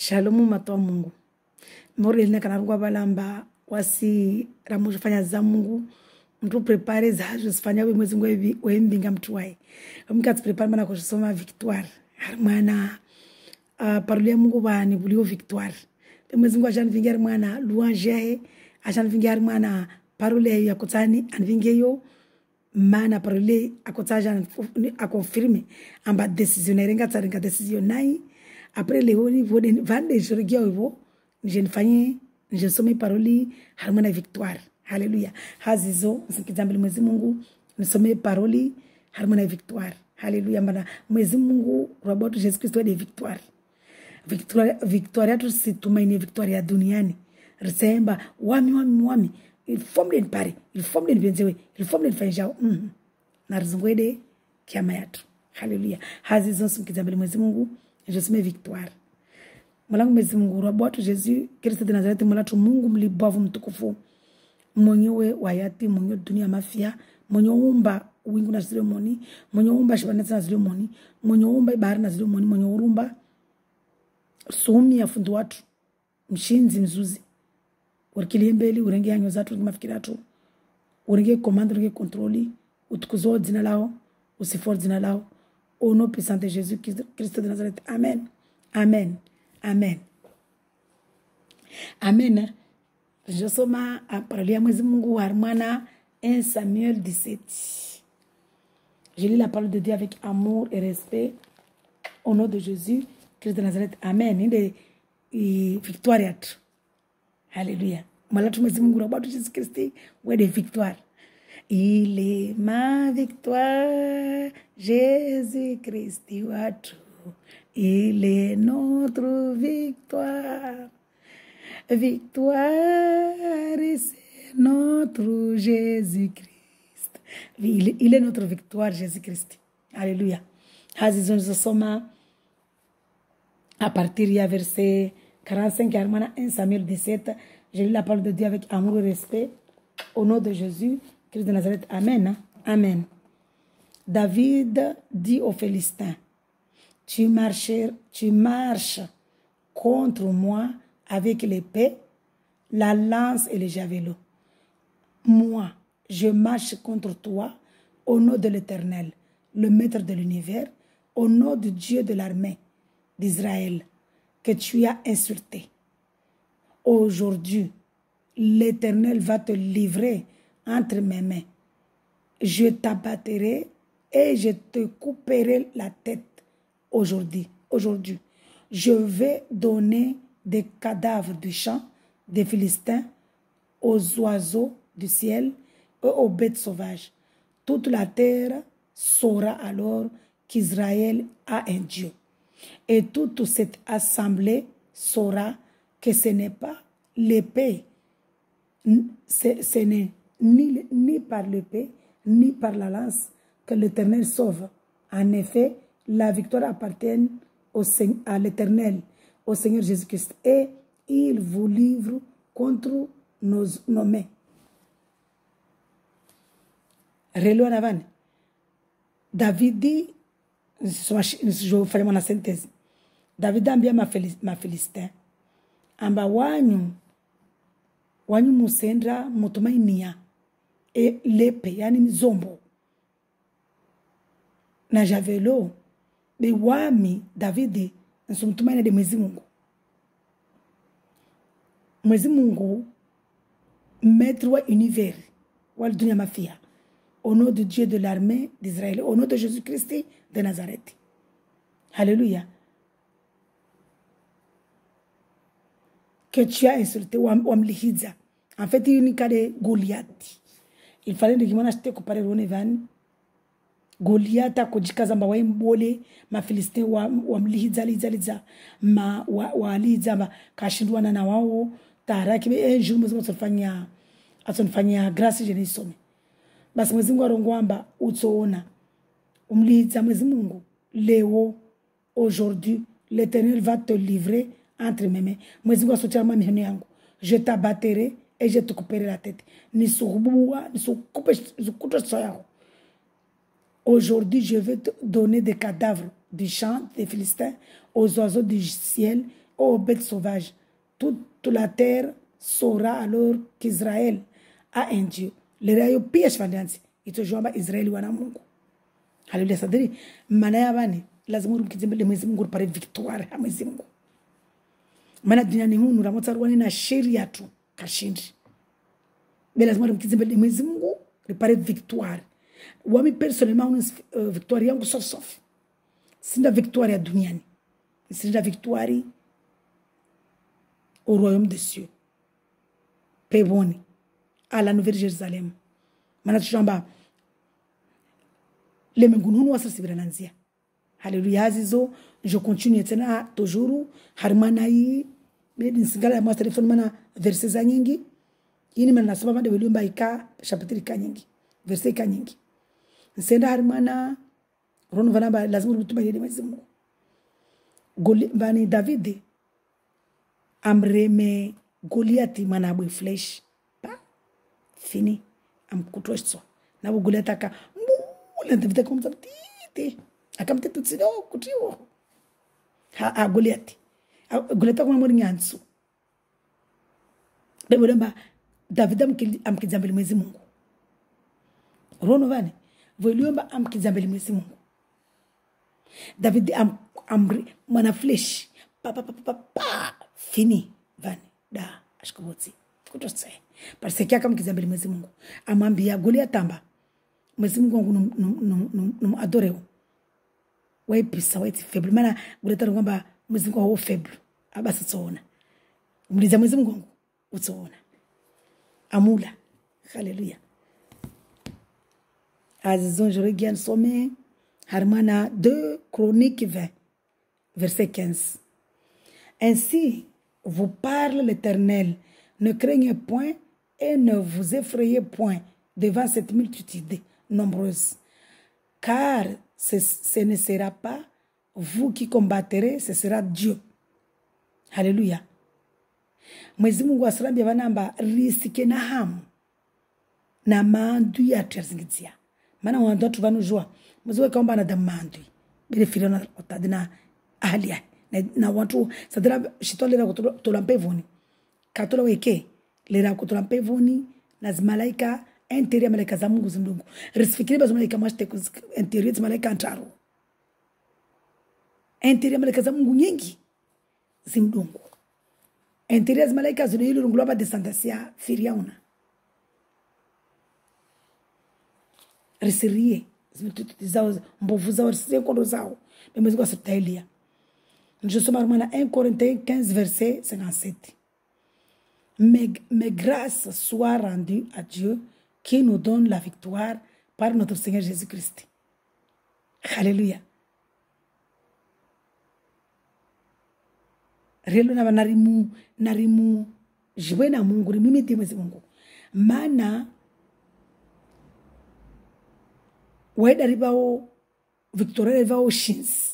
Shalom matwa Mungu. Mori lina kana rungwa balamba wasi ramu fanya za Mungu. Mtu prepare za sifanya we mwezi ngwe we mbinga mtu wae. Mkati prepare mana kusoma victoire. Harmana parole Mungu bani bulio victoire. Mwezi ngwa jana vingia mwana louange ajana vingia mwana parole ya kotani anvinge yo mana parole akotaja a confirmer amba décisionnaire ngatsanga décision nai. Après les honi vande je regarde je nifanye je some paroli harmona victoire. Haleluya. Hazizo msikizambele mwezi Mungu nisome paroli harmona victoire. Haleluya. Mbana mwezi Mungu roboto Jesus Kristo de victoire. Victoire tu si tumaini victoire ya duniani. Resemba wami il faut me pare il faut me benzewe il faut me fanjao na rizungwede kiama yatu. Haleluya. Hazizo msikizambele mwezi Mungu je suis victoire. Mwalangu mwezi Mungu roboto Jesus Kristo de Nazareti mwalatu Mungu mlibavu mtukufu. Mwenyewe wayati mwenyewe dunia mafia mwenyewe umba wingu na zilomoni mwenyewe umba shibanetsa na zilomoni mwenyewe umba ibahari na zilomoni mwenyewe urumba sumi ya fundu watu mshinzi mzuzi urikili mbeli urenge yanyo zatu mafikira tu urenge commande urenge contrôle utukuzo dzina lao usifor dzina lao au nom puissant de Jésus Christ de Nazareth. Amen. Amen. Amen. Amen. Je soma a parler à mwezi Mungu harmana 1 Samuel 17. Je lis la parole de Dieu avec amour et respect au nom de Jésus Christ de Nazareth. Amen. Inde victoire. Alléluia. Malatu mwezi Mungu robato Jésus Christ ouais de victoire. Il est ma victoire, Jésus-Christ, il est notre victoire. Victoire, c'est notre Jésus-Christ. Il est notre victoire, Jésus-Christ. Alléluia. Hazizon Soma, à partir du verset 45, 1 Samuel 17, je lis la parole de Dieu avec amour et respect. Au nom de Jésus, Christ de Nazareth. Amen. Amen. David dit aux Philistins, tu marches contre moi avec l'épée, la lance et le javelot. Moi, je marche contre toi au nom de l'Éternel, le Maître de l'univers, au nom du Dieu de l'armée d'Israël, que tu as insulté. Aujourd'hui, l'Éternel va te livrer entre mes mains. Je t'abattrai et je te couperai la tête aujourd'hui. Je vais donner des cadavres du champ des Philistins aux oiseaux du ciel et aux bêtes sauvages. Toute la terre saura alors qu'Israël a un Dieu. Et toute cette assemblée saura que ce n'est pas l'épée, ce n'est ni par l'épée, ni par la lance que l'Éternel sauve. En effet, la victoire appartient à l'Éternel, au Seigneur Jésus-Christ, et il vous livre contre nos mains. Relo en David dit, je vais faire ma synthèse. David a bien ma Philistin. Amba wanyu musendra mutumainia e lepe yani mzombo na javelo be wami David nsumtumaina de mwezi Mungu maître wa univers wal dunia mafia au nom de Dieu de l'armée d'Israël, au nom de Jésus-Christ de Nazareth. Alléluia. Que tu as insulté Wamlihiza. En fait, il y a une cas de Goliath. Il fallait que je m'achète comparé au Nevan. Goliath a kujika zamba wa mbole ma Philistine Wamlihiza liza ma waliza ma kashindwana na wao taraki be jour mzima atonfanya grâce je nisome. Basi mwezi Mungu arongwamba utsoona umlihiza mwezi Mungu leo aujourd'hui l'Éternel va te livrer entre mes mains. Mwezi Mungu asotia mimi yangu. Je t'abattrai et je te couperai la tête. Aujourd'hui, je vais te donner des cadavres du champ des Philistins aux oiseaux du ciel ô bêtes sauvages, toute la terre saura alors qu'Israël a un Dieu. Lerayo pia shfandanzi itojomba Israeli wana Mungu. Haleluya. Sadiri maana ya bani lazima urumkizembele Mwenyezi Mungu pare victoire ya Mwenyezi Mungu. Maana duniani hunu ramotsaruani na sheria tu kashindi. Bela lazima urumkizembele Mwenyezi Mungu ripare victoire. Wami personnellement victoire yangu sauf. Sinda victoire ya duniani. Sinda victoire au royaume des cieux. Peboni. À la Nouvelle Jérusalem. Maana tushamba le mengununu wasasibira nanzia. Haleluya. Hazizo je continue tena toujours harmana hii bedi singala ya telefone mana verse za nyingi. Ini mana nasoma bade weliumba ika chapitre ika nyingi. Verse ika nyingi. Nsenda harmana rono vanamba lazima rutuba yede Mwenyezi Mungu. Bani David amreme Goliati manabwe flesh. Fini amkutoshwa na Goliath aka mbula David komza titi akamte tutsido kutiwo ha Goliath kwa mori nyansu bebo lamba David amkizambele Mwenyezi Mungu rono vane voliomba amkizambele Mwenyezi Mungu David amri mana flesh pa fini vane da ashkobotsi kutosa parce que akamkizambele Mwenyezi Mungu amwambia Goliath tamba Mwenyezi Mungu wangu no adoreo wewe pisa wewe faible maana Goliath ngomba Mwenyezi Mungu wao faible abasi tsona mliza Mwenyezi Mungu wangu utsona amula haleluya azizon je regarde sommet harmana 2 Chroniques 20 verset 15 ainsi vous parle l'Éternel, ne craignez point et ne vous effrayez point devant cette multitude nombreuse, car ce ne sera pas vous qui combattrez, ce sera Dieu. Alléluia. Mwenyezi Mungu asirambia vanamba risike na hamu na mandu ya terzingizia. Maana wando watu vanujua mweziwe kaomba na damandui bile filona otadina ahlia na watu sadira shitolera kutola mpevoni katola weke lera kutola mpevoni na zimalaika interior malaika za Mungu zimdungu risifikiri bazo malaika mwashte interior malaika antaro interior malaika za Mungu nyingi zimdungu interior malaika zile lunguloba descendancia firiauna risirie zao mbovu zao risirie kondo zao bemezi kwa septailia. Je suis marié à 1 Corinthiens 15 verset 57. Mais grâce soit rendue à Dieu qui nous donne la victoire par notre Seigneur Jésus-Christ. Alléluia. Relo na narimu jwe na Mungu rimimiti Mwenyezi Mungu. Maana waida ribao victoire ribao shins.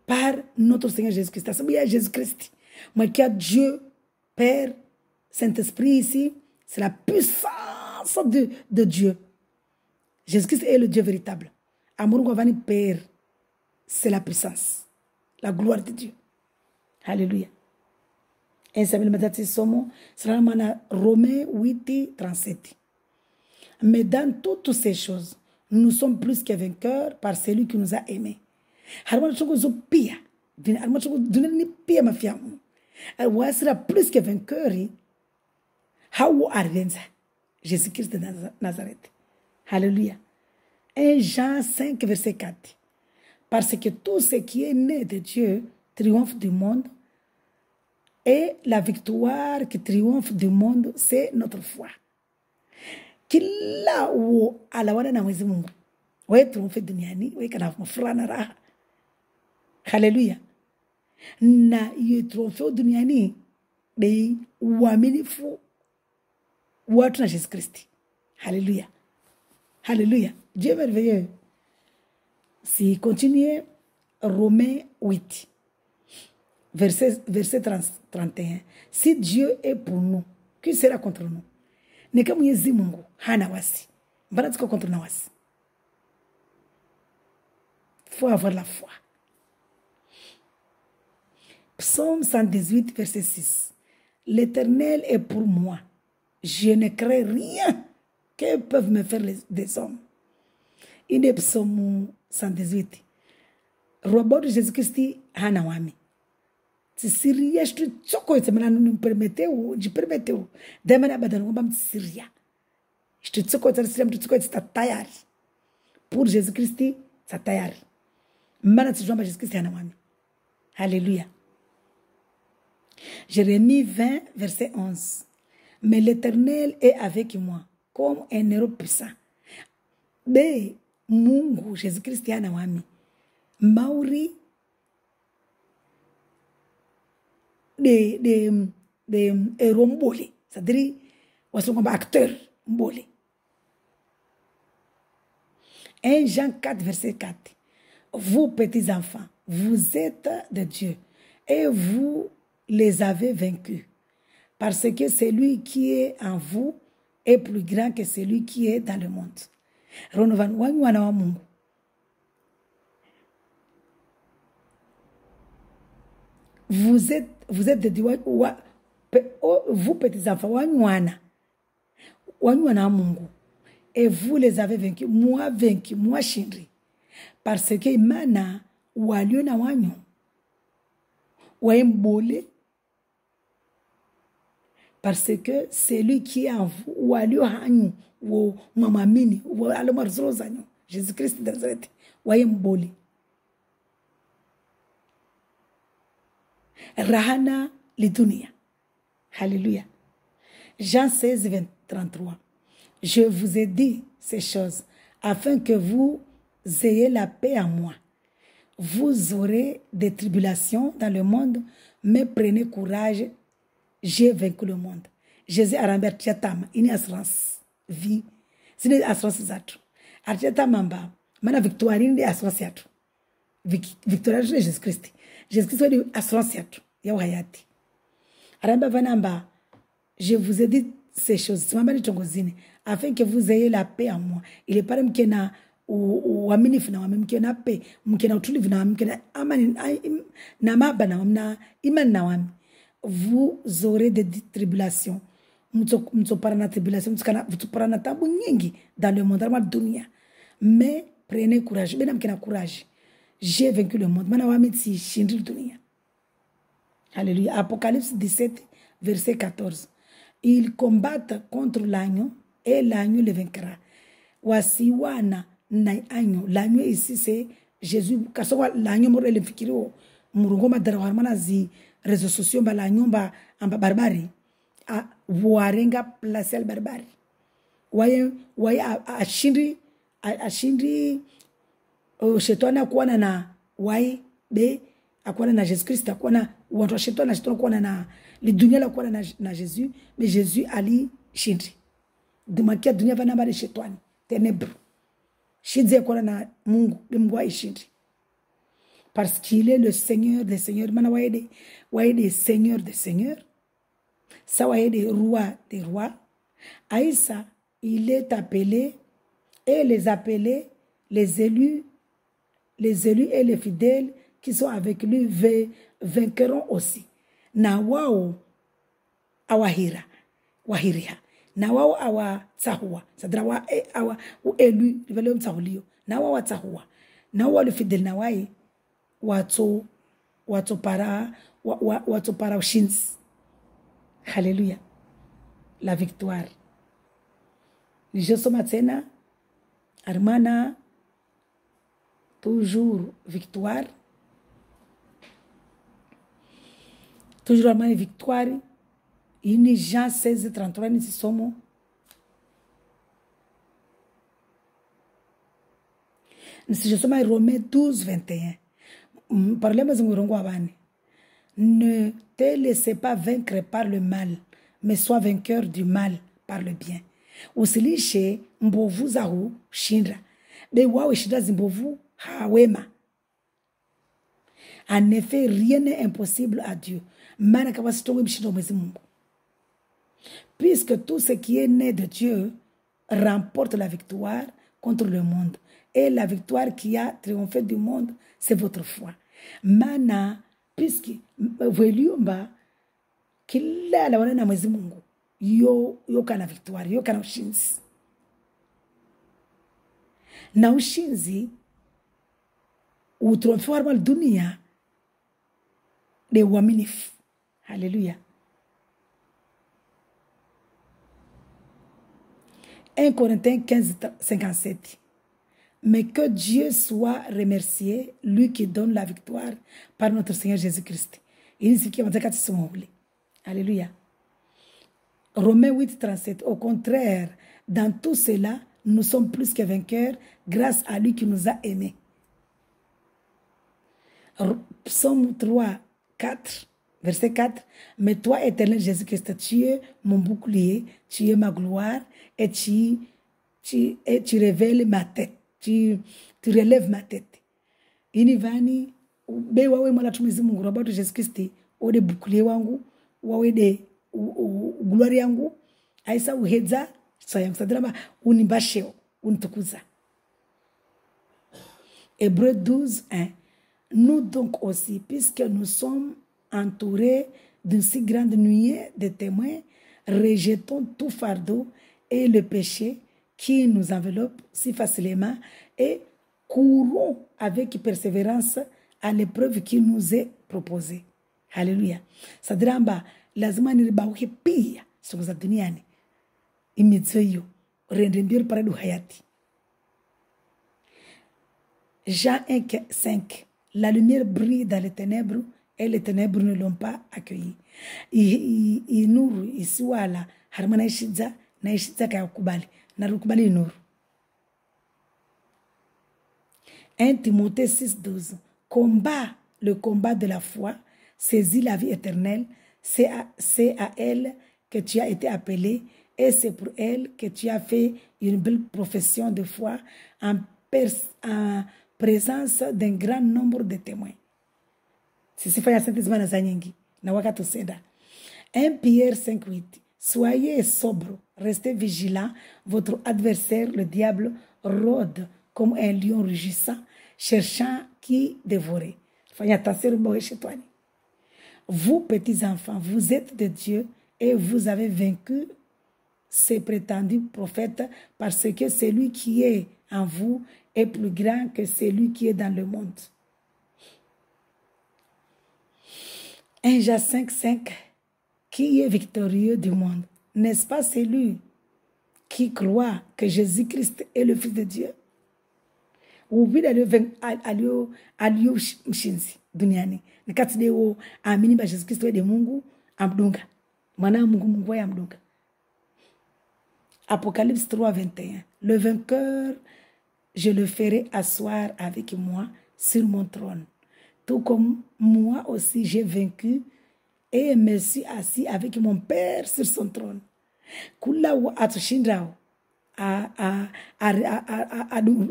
Par notre Seigneur Jésus-Christ. Ça veut dire Jésus-Christ. Moi qui a Dieu, Père, Saint-Esprit ici, c'est la puissance de Dieu. Jésus-Christ est le Dieu véritable. Amour Govani Père, c'est la puissance, la gloire de Dieu. Alléluia. Et ça veut dire Somo, c'est Romains 8, 37. Mais dans toutes ces choses, nous sommes plus que vainqueurs par celui qui nous a aimés. Harmon choko zo pia, vini harmon choko dunani pia mafiamu. Wasira plus que vainqueur, hawo arvenza. Jésus-Christ de Nazareth. Alléluia. 1 Jean 5 verset 4. Parce que tout ce qui est né de Dieu triomphe du monde et la victoire qui triomphe du monde, c'est notre foi. Kila wo alawana na Mwenyezi Mungu. Wewe triomphe duniani, wewe kana furaha na raha. Haleluya. Na ye trofeo duniani bei uaminifu watu na Yesu Kristo. Haleluya. Haleluya. Dieu est merveilleux. Si continuez Romains 8 verset 31. Si Dieu est pour nous, qui sera contre nous? Ni kama Mwenyezi Mungu hana wasi. Mbona tuko contre na wasi? Faut avoir la foi. Psaume 118, verset 6. L'Éternel est pour moi. Je ne crains rien que peuvent me faire des hommes. Il est Psaume 118. Robo Jésus-Christ hana wami. Tsisiria shtu tsoko itsemana permeteu, de permeteu. Demana badano bam tsisiria. Shtu tsoko tsisiria mtu tsoko está tayari. Pour Jésus-Christ, está tayari. Mana tsijomba Jésus-Christ hana wami. Alléluia. Jérémie 20, verset 11. Mais l'Éternel est avec moi, comme un héros puissant. Be Mungu, Jésus-Christ hana wami. Mauri de héros mbole. C'est-à-dire, on comme acteur mbole. 1 Jean 4, verset 4. Vous, petits enfants, vous êtes de Dieu et vous les avez vaincus. Parce que celui qui est en vous est plus grand que celui qui est dans le monde. Vous êtes de Dieu, vous petits enfants, et vous les avez vaincus. Moi shindri. Parce que imana walio na wanyu waembole. Parce que celui qui est en vous walio hanyu wo mamamini wo alomar zanyu Jésus-Christ de Nazareth waembole. Rahana lidunia. Alléluia. Jean 16, 33. Je vous ai dit ces choses afin que vous ayez la paix en moi. Vous aurez des tribulations dans le monde, mais prenez courage, j'ai vaincu le monde. Jésus a rembert Tchatama, une assurance vie. C'est une assurance zatu. Tchatama mba, mana victoire une assurance yatu. Victoire de Jésus-Christ. Jésus-Christ a une assurance yatu. Ya hayati. Aramba vanamba, je vous ai dit ces choses. Afin que vous ayez la paix en moi. Il est pas même qu'il y a uaminifu na wami mkiona pe mkiona utulivu na wami mkiona amani na maba na wami na imani na wami. Vous aurez des tribulations. Mtopara na tribulation, mtopara na tabu nyingi dans le monde, dans la dunia. Mais prenez courage. Benam kina courage. J'ai vaincu le monde. Mana wami tsi shindri dunia. Alléluia. Apocalypse 17, verset 14. Ils combattent contre l'agneau et l'agneau le vaincra. Wasiwana na agneau. L'agneau ici c'est Jésus. Kasowa l'agneau moro ele fikiro murungo madara warmana zi réseaux sociaux ba l'agneau ba amba barbari. A warenga place barbari. Waye ashindri shetani kuona na waye be akuana na Jésus Christ akuana watu shetani kuona na li dunia la kuona na Jésus, mais Jésus ali shindri. Dumakia dunia vana bari shetani ténèbres. Shidze kuona na Mungu limgwa ishindri. Parce qu'il est le Seigneur des seigneurs. Mana waye des seigneurs des seigneurs. Ça waye des rois des rois. Aïssa, il est appelé et les appelés, les élus et les fidèles qui sont avec lui vaincront aussi. Na wao awahira wahiriha na wao awatahua sadra awa élu vile mtahulio na wao watahua na wao le fidèle na wai watu para ushins. Alléluia. La victoire. Je soma tena armana toujours victoire. Toujours armana victoire. Ini Jean 16, 33 nisi somo. Nisi je soma Romains 12, 21. Parlez-moi de abani. Ne te laissez pas vaincre par le mal, mais sois vainqueur du mal par le bien. Usilishe mbovu zahu shindra. Be wawe shindra zimbovu hawema. En effet, rien n'est impossible à Dieu. Puisque tout ce qui est né de Dieu remporte la victoire contre le monde. Et la victoire qui a triomphé du monde, c'est votre foi. Mana puisque veliomba kila la wana na Mwenyezi Mungu yo kana victoire, yo kana ushinzi. Na ushinzi utrofewa wa dunia ni uaminifu. Haleluya. 1 Corinthiens 15, 57. Mais que Dieu soit remercié, lui qui donne la victoire par notre Seigneur Jésus-Christ. Alléluia. Romains 8, 37. Au contraire, dans tout cela, nous sommes plus que vainqueurs grâce à lui qui nous a aimés. Psaume 3, 4, verset 4. Mais toi, éternel Jésus-Christ, tu es mon bouclier, tu es ma gloire et tu révèles ma tête. Tu relèves ma tête. Inivani, be wawe mwala tumizi Mungu rabatu Jésus Christ, ode bouclier wangu, wawe de gloire yangu, aisa uhedza, sayang sadrama, unibasheo, untukuza. Hébreux 12, 1. Nous donc aussi, puisque nous sommes entourés d'une si grande nuée de témoins, rejetons tout fardeau et le péché qui nous enveloppe si facilement et courons avec persévérance à l'épreuve qui nous est proposée. Alléluia. Sadrama, lazima niribauke pia siku za duniani. Imitsoyo rendembir paradu hayati. Jean 1, 5. La lumière brille dans les ténèbres et les ténèbres ne l'ont pas accueilli. Inuru isiwala harmana ishiza na ishiza kaya kubali. Na rukubali inuru. 1 Timothée 6, 12. Combat le combat de la foi, saisis la vie éternelle, c'est à elle que tu as été appelé et c'est pour elle que tu as fait une belle profession de foi en présence d'un grand nombre de témoins. Sisi fanya sentizima na zanyingi na wakati usenda. 1 Pierre 5, 8. Soyez sobre, restez vigilants, votre adversaire le diable rôde comme un lion rugissant, cherchant qui dévorer. Fanya tasiri mboge shetani. Vous petits enfants, vous êtes de Dieu et vous avez vaincu ces prétendus prophètes parce que celui qui est en vous est plus grand que celui qui est dans le monde. 1 Jean 5, 5. Qui est victorieux du monde? N'est-ce pas celui qui croit que Jésus-Christ est le Fils de Dieu? Ubida alio mshinzi duniani. Nikati leo amini ba Jésus-Christ de Mungu amdunga. Mwana Mungu ya amdunga. Apocalypse 3, 21. Le vainqueur, je le ferai asseoir avec moi sur mon trône. Tout comme moi aussi j'ai vaincu et me suis assis avec mon Père sur son trône. Kula wa atushindrao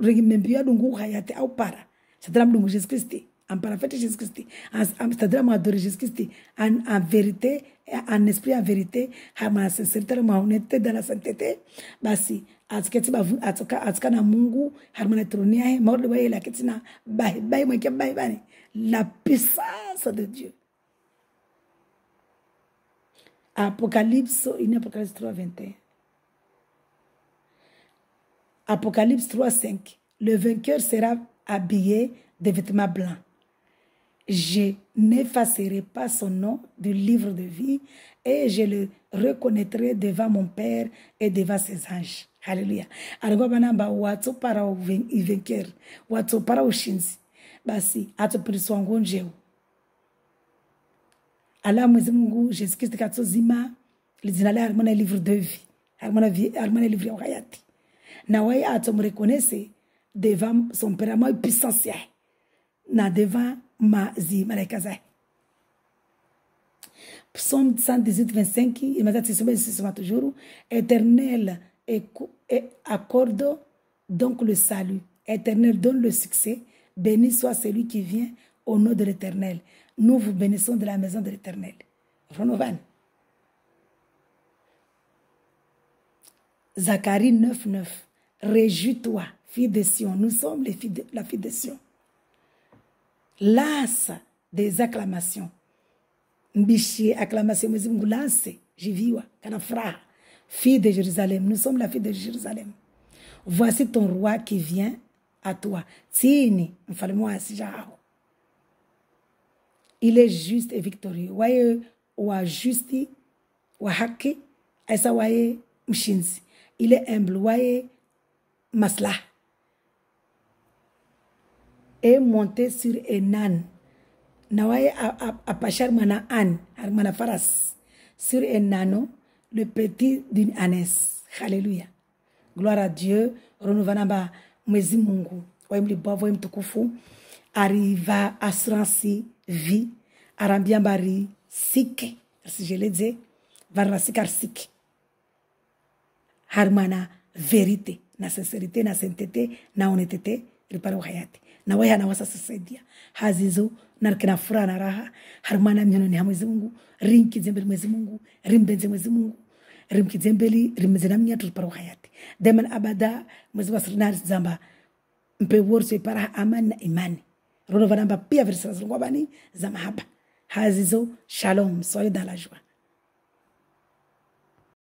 regimembia dungu hayati au para. C'est-à-dire dungu Jésus Christ, en parafait Jésus Christ, c'est-à-dire adorer Jésus Christ en vérité, en esprit en vérité, en sincérité, en honnêteté dans la sainteté. Basi atiketi bavu atika na Mungu harmona tronia he maule baye la ketina baye mweke baye bani la puissance de Dieu. Apocalypse 3, 21. Apocalypse 3, 5. Le vainqueur sera habillé de vêtements blancs. Je n'effacerai pas son nom du livre de vie et je le reconnaîtrai devant mon Père et devant ses anges. Alléluia. Alors, banamba watu para o vainqueur, watu para o shinzi. Basi, ato priso ngonjeu. Ala Mwenyezi Mungu Jésus Christ katozima lizinale harmona livre de vie, harmona livre ya hayati. Na wai ato mrekonnaisse devant son Père moi puissance ya. Na devant ma zi malaika za. Psaume 118, 25, il m'a dit c'est toujours éternel et accorde donc le salut. Éternel donne le succès. Béni soit celui qui vient au nom de l'Éternel. Nous vous bénissons de la maison de l'Éternel. Renovan. Zacharie 9, 9. Réjouis-toi, fille de Sion. Nous sommes la fille de Sion. Lasse des acclamations. Mbishi acclamation Mwenyezi Mungu lance jiviwa kana furaha. Fille de Jérusalem, nous sommes la fille de Jérusalem. Voici ton roi qui vient à toi. Tini mfalme wa asijao. Il est juste et victorieux. Waye wa justi wa haki aisa waye mshinzi. Il est humble waye maslah. Et monté sur un âne. Nawaye a pachar mana âne, mana faras. Sur un âne, le petit d'une ânesse. Alléluia. Gloire à Dieu. Renouvelamba Mwenyezi Mungu. Waimli bovu mtukufu. Arriva assurance vie. Arambiambari sike. Si je l'ai dit. Varna sikar sike. Harmana vérité. Na sincérité, na sainteté, na honnêteté. Ripara uhayati. Na waya na wasa sasaidia. Hazizo. Narkina fura na raha. Harmana mnyono ni Mwenyezi Mungu. Rinki zembeli Mwenyezi Mungu. Rimbenze Mwenyezi Mungu. Rimki zembeli. Rimzina mnyatu ripara uhayati. Deman abada. Mwenyezi wasrinari zamba. Mpe worso ipara amani na imani. Rono vanamba pia versera zungwabani za mahaba. Hazizo. Shalom. Soyez dans la joie.